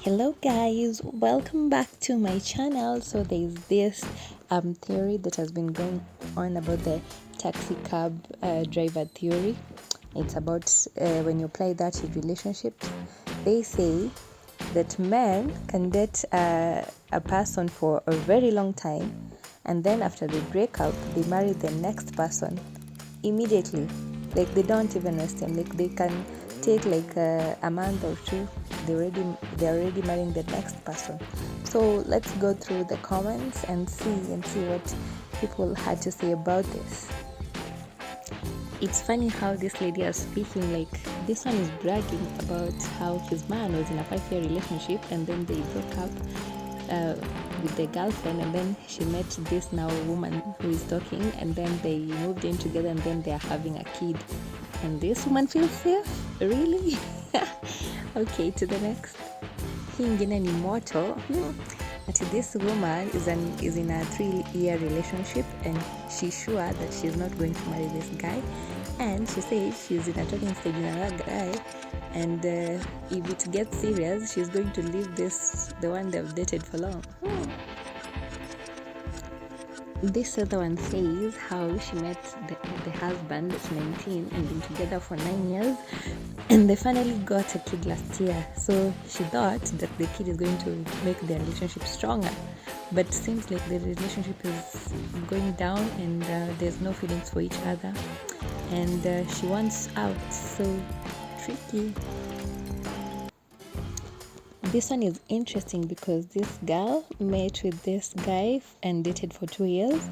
Hello guys, welcome back to my channel. So there's this theory that has been going on about the taxi cab driver theory. It's about when you apply that in relationships. They say that men can date a person for a very long time, and then after they break up they marry the next person immediately. Like they don't even waste time. Like they can take like a month or two, they're already marrying the next person. So let's go through the comments and see what people had to say about this. It's funny how this lady is speaking. Like this one is bragging about how his man was in a 5-year relationship and then they broke up with the girlfriend, and then she met this now woman who is talking, and then they moved in together, and then they are having a kid, and this woman feels safe. Really? Okay, to the next. Hii ingine ni moto. That this woman is in a 3-year relationship and she's sure that she's not going to marry this guy, and she says she's in a talking stage with another guy, and if it gets serious she's going to leave the one they've dated for long. This other one says how she met the husband at 19 and been together for 9 years, and they finally got a kid last year. So she thought that the kid is going to make their relationship stronger, but it seems like the relationship is going down, and there's no feelings for each other, and she wants out. So tricky. This one is interesting because this girl met with this guy and dated for 2 years,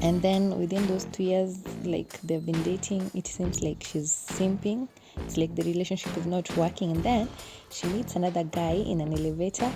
and then within those 2 years, like they've been dating, it seems like she's simping. It's like the relationship is not working, and then she meets another guy in an elevator,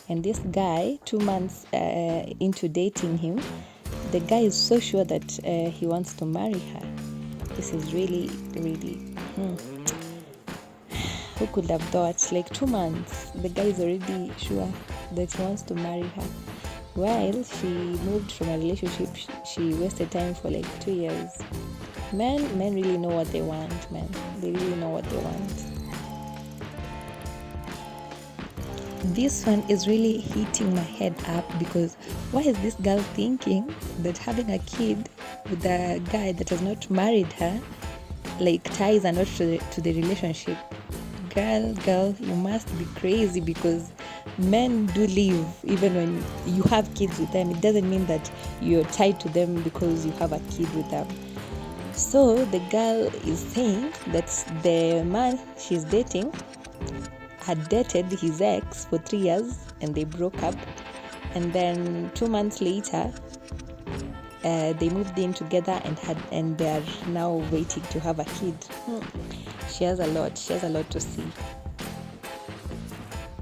and this guy, 2 months into dating him, the guy is so sure that he wants to marry her. This is really who could have thought? Like 2 months, the guy is already sure that he wants to marry her. While she moved from a relationship, she wasted time for like 2 years. Men really know what they want, man. They really know what they want. This one is really hitting my head up because why is this girl thinking that having a kid with a guy that has not married her, like ties are not to the relationship? Girl, you must be crazy, because men do leave even when you have kids with them. It doesn't mean that you're tied to them because you have a kid with them. So the girl is saying that the man she's dating had dated his ex for 3 years and they broke up, and then 2 months later they moved in together and they are now waiting to have a kid. She has a lot to see.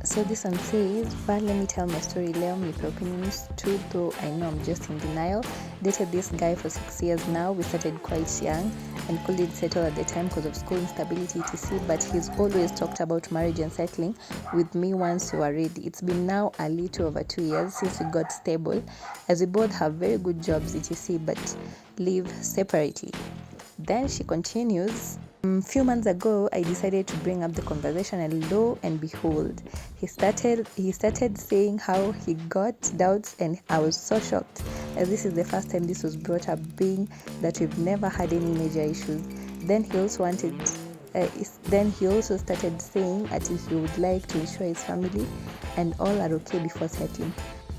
So this one says, but let me tell my story. Leo, my opinions too, though I know I'm just in denial. Dated this guy for 6 years now. We started quite young and couldn't settle at the time because of school instability, etc. But he's always talked about marriage and settling with me once you are ready. It's been now a little over 2 years since we got stable, as we both have very good jobs, etc. But live separately. Then she continues, few months ago, I decided to bring up the conversation, and lo and behold, he started saying how he got doubts, and I was so shocked, as this is the first time this was brought up, being that we've never had any major issues. Then he also started saying that he would like to ensure his family and all are okay before settling.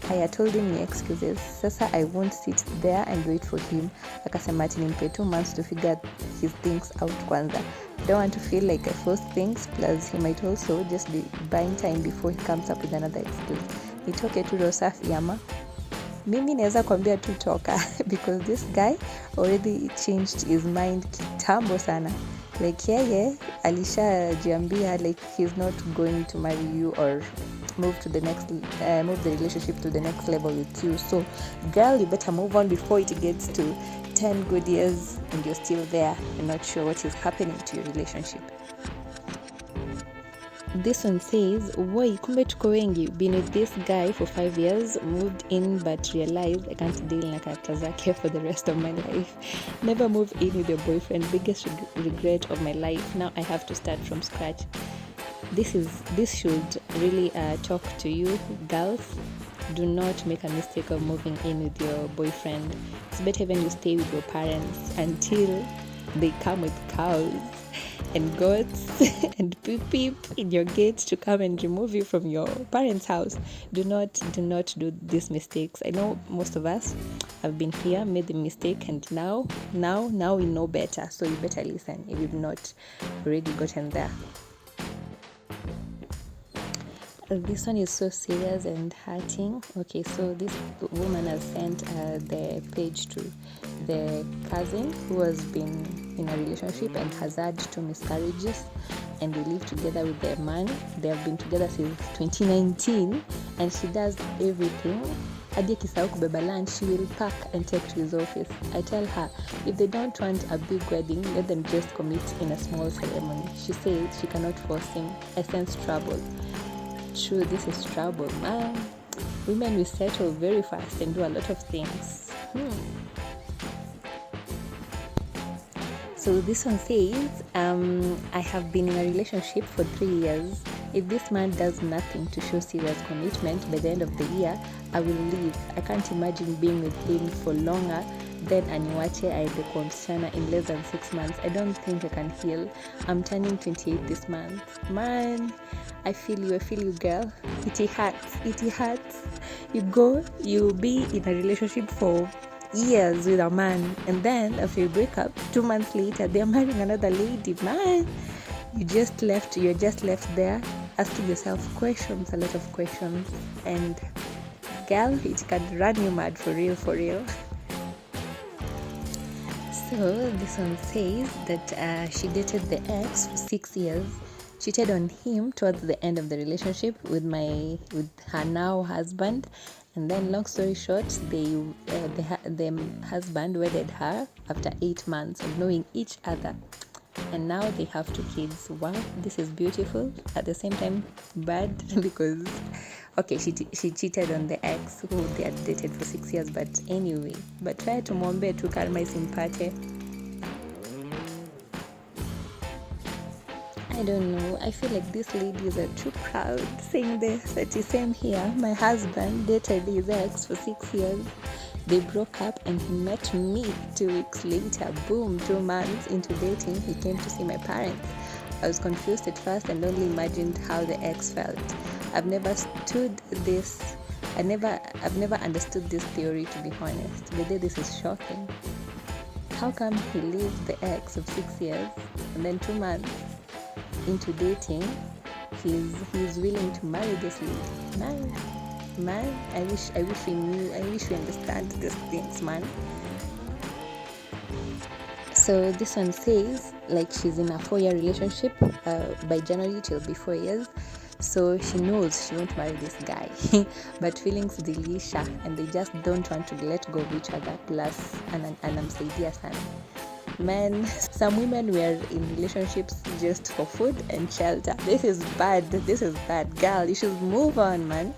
I told him ni excuses. Sasa I won't sit there and wait for him. Akasema ati nimpe 2 months to figure his things out kwanza. Don't want to feel like I force things, plus he might also just be buying time before he comes up with another excuse. Nitoke tu roho safi ama. Mimi naweza kuambia tu toka because this guy already changed his mind kitambo sana. Like yeye alishajiambia like he's not going to marry you or move the relationship to the next level with you. So girl, you better move on before it gets to 10 good years and you're still there and not sure what is happening to your relationship. This one says, woi, kumbe tuko wengi, been with this guy for 5 years, moved in but realized I can't deal na character zake for the rest of my life. Never move in with your boyfriend, biggest regret of my life. Now I have to start from scratch. this should really talk to you girls. Do not make a mistake of moving in with your boyfriend. It's better when you stay with your parents until they come with cows and goats and peep in your gate to come and remove you from your parents' house. Do not do these mistakes. I know most of us have been here, made the mistake, and now we know better. So you better listen if you've not already gotten there. This one is so serious and hurting. Okay, so this woman has sent the page to the cousin who has been in a relationship and has had 2 miscarriages, and they live together with their man. They have been together since 2019, and she does everything. Hadi akisahau kubeba lunch, she will pack and take to his office. I tell her, if they don't want a big wedding, let them just commit in a small ceremony. She says she cannot force him. I sense trouble. True, this is trouble, man. Women will settle very fast and do a lot of things. So this one says, I have been in a relationship for 3 years. If this man does nothing to show serious commitment by the end of the year, I will leave. I can't imagine being with him for longer than aniwache aende kwa msichana in less than 6 months. I don't think I can heal. I'm turning 28 this month. Man, I feel you girl. It hurts. You be in a relationship for years with a man, and then after you break up 2 months later they're marrying another lady. Man, you're just left there asking yourself a lot of questions, and girl, it can run you mad for real. So this one says that she dated the ex for 6 years, cheated on him towards the end of the relationship with her now husband, and then long story short, the husband wedded her after 8 months of knowing each other, and now they have 2 kids. Wow, this is beautiful, at the same time bad because okay, she cheated on the ex who they had dated for 6 years, but anyway, but try to mwombe tu karma isimpate. I don't know, I feel like these ladies are too proud saying this. That is same here. My husband dated his ex for 6 years. They broke up and he met me 2 weeks later. Boom, 2 months into dating, he came to see my parents. I was confused at first and only imagined how the ex felt. I've never understood this theory, to be honest. But this is shocking. How come he leaves the ex of 6 years and then 2 months into dating, he's willing to marry this lady? Man, I wish we knew. I wish we understand these things, man. So this one says, like, she's in a 4-year relationship. By January it will be 4 years. So she knows she won't marry this guy, but feelings zilisha and they just don't want to let go of each other. Plus anamsaidia sana. Men, some women were in relationships just for food and shelter. This is bad, girl. You should move on, man.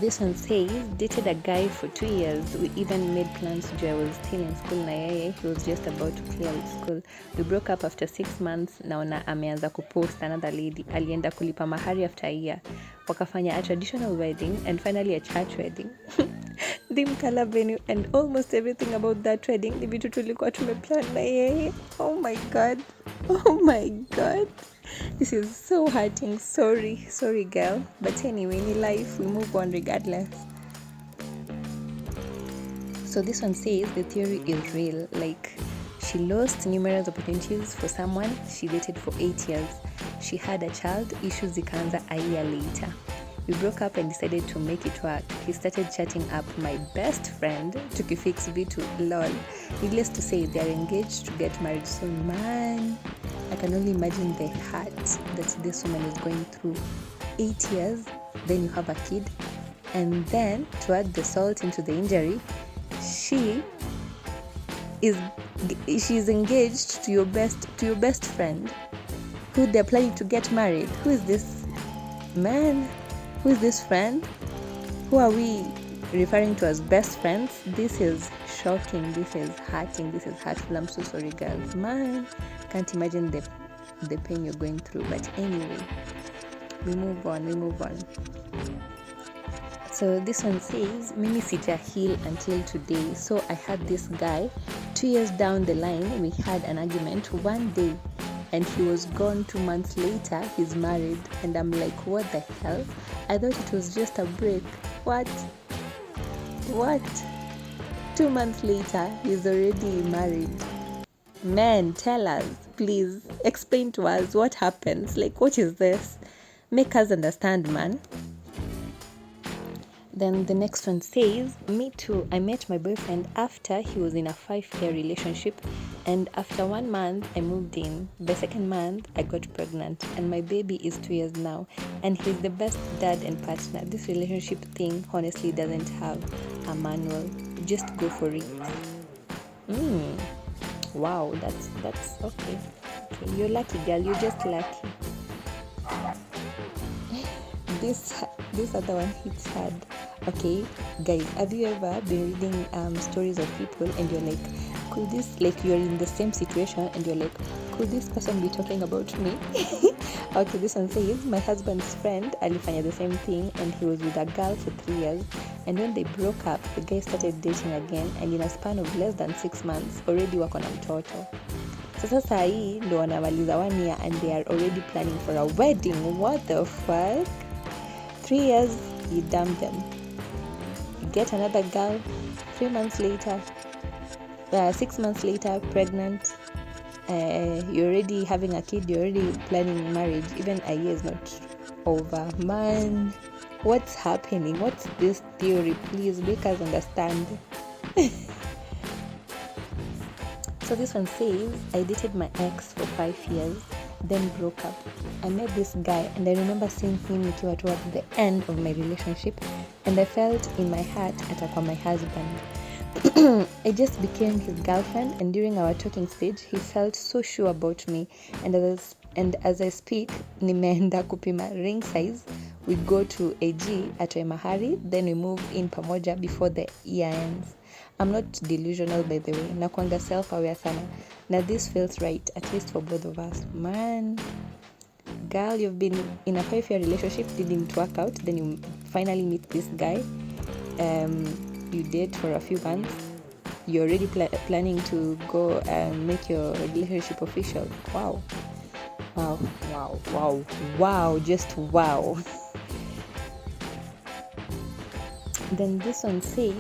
This one says, dated a guy for 2 years. We even made plans to I was still in school na yeye. He was just about to clear with school. We broke up after 6 months. Naona ameanza kupost another lady. Alienda kulipa mahari after a year. Wakafanya a traditional wedding and finally a church wedding. Dimkala venue and almost everything about that wedding ni vitu tulikuwa tumeplan na yeye. Oh my god. This is so hurting. Sorry girl, but anyway, in life we move on regardless. So this one says the theory is real. Like, she lost numerous opportunities for someone she dated for 8 years. She had a child, issues zikaanza a year later. We broke up and decided to make it work. He started chatting up my best friend to fix vitu lol. Needless to say, they are engaged to get married soon. Man, I can only imagine the hurt that this woman is going through. 8 years, then you have a kid, and then to add the salt into the injury, she is engaged to your best friend who they're planning to get married. Who is this man? Who is this friend? Who are we referring to as best friends? This is shocking. This is hurting. This is hurtful. I'm so sorry, girls. Man, can't imagine the the pain you're going through. But anyway, we move on. So this one says, Mimi sija heal until today. So I had this guy, 2 years down the line, we had an argument one day, and he was gone. 2 months later, he's married, and I'm like, what the hell? I thought it was just a break. What? 2 months later, he's already married. Man, tell us, please, explain to us what happens. Like, what is this? Make us understand, man. Then the next one says, me too, I met my boyfriend after he was in a 5-year relationship, and after 1 month I moved in. By 2nd month I got pregnant, and my baby is 2 years now, and he's the best dad and partner. This relationship thing honestly doesn't have a manual. Just go for it. Wow, that's okay. You're lucky, girl. You're just lucky. This other one hits hard. Okay, guys, have you ever been reading stories of people and you're like, could this, like, you're in the same situation and you're like, could this person be talking about me? Okay, this one says, my husband's friend alifanya the same thing, and he was with a girl for 3 years, and when they broke up, the guy started dating again, and in a span of less than 6 months already wako na mtoto. Sasa saa hii ndo wanamaliza 1 year and they are already planning for a wedding. What the fuck? 3 years, he dumped them. Get another girl, 3 months later, 6 months later, pregnant. You're already having a kid, you're already planning marriage. Even a year is not over. Man, what's happening? What's this theory? Please make us understand. So this one says, I dated my ex for 5 years, then broke up. I met this guy, and I remember seeing him nikiwa towards the end of my relationship, and I felt in my heart atakuwa my husband. I just became his girlfriend, and during our talking stage, he felt so sure about me, and as I speak, nimeenda kupima ring size. We go to AG atoe mahari, then we move in pamoja before the year ends. I'm not delusional, by the way. Nakwanga self-aware sana. Now this feels right, at least for both of us. Man, girl, you've been in a 5-year relationship, didn't work out, then you finally meet this guy. You date for a few months. You're already planning to go and make your relationship official. Wow, just wow. Then this one says,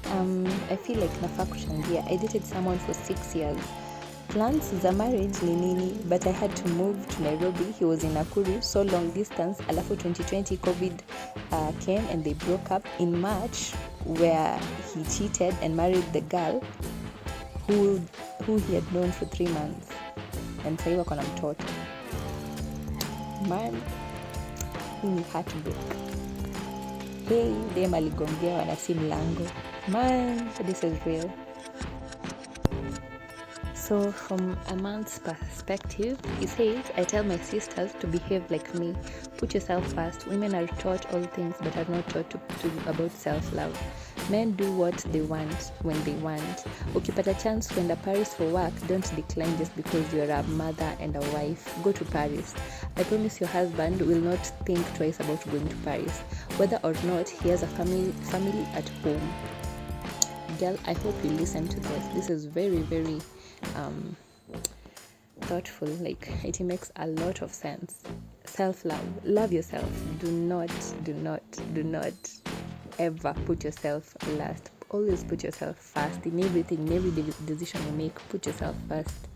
I feel like nafaa kuchangia. I dated someone for 6 years. Plans za marriage ni nini, but I had to move to Nairobi. He was in Nakuru, so long distance. Alafu 2020 COVID came and they broke up in March, where he cheated and married the girl who he had known for 3 months, and sasa wako na mtoto. Man, hii ni heartbreak. Hey, dem aligongewa na si mlango. Man, this is real. So from a man's perspective, he says, I tell my sisters to behave like me. Put yourself first. Women are taught all things but are not taught about self-love. Men do what they want when they want. Ukipata chance kwenda Paris for work, don't decline just because you're a mother and a wife. Go to Paris. I promise your husband will not think twice about going to Paris, whether or not he has a family at home. Girl, I hope you listen to this. This is very, very thoughtful. Like, it makes a lot of sense. Self-love. Love yourself. Do not ever put yourself last. Always put yourself first in everything, in every decision you make. Put yourself first.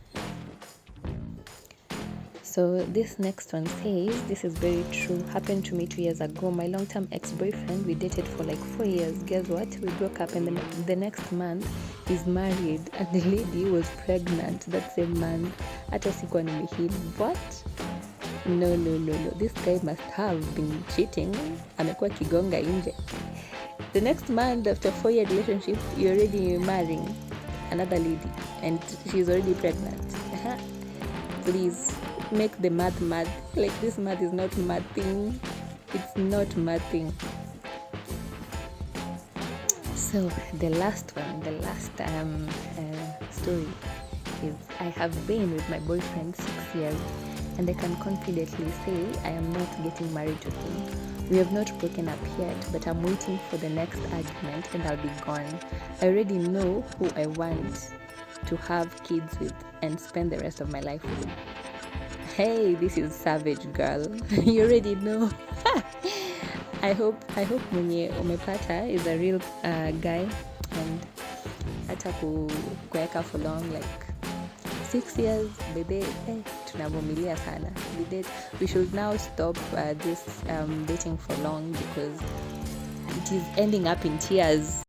So this next one says, this is very true. Happened to me 2 years ago. My long-term ex-boyfriend, we dated for like 4 years. Guess what? We broke up, and then the next month he's married, and the lady was pregnant that same month. Hata sikuwa nimehili. What? No. This guy must have been cheating. Amekuwa kigonga nje. The next month, after 4-year relationship, you're already marrying another lady, and she's already pregnant. Please make the math mad. Like, this math is not mathing. It's not mathing. So the last story is, I have been with my boyfriend 6 years, and I can confidently say I am not getting married to him. We have not broken up yet, but I'm waiting for the next argument and I'll be gone. I already know who I want to have kids with and spend the rest of my life with. Hey, this is savage girl. You already know. I hope mwenye umepata is a real guy and hata kuweka for long like 6 years bebe, tunavumilia sana. We should now stop this dating for long because it is ending up in tears.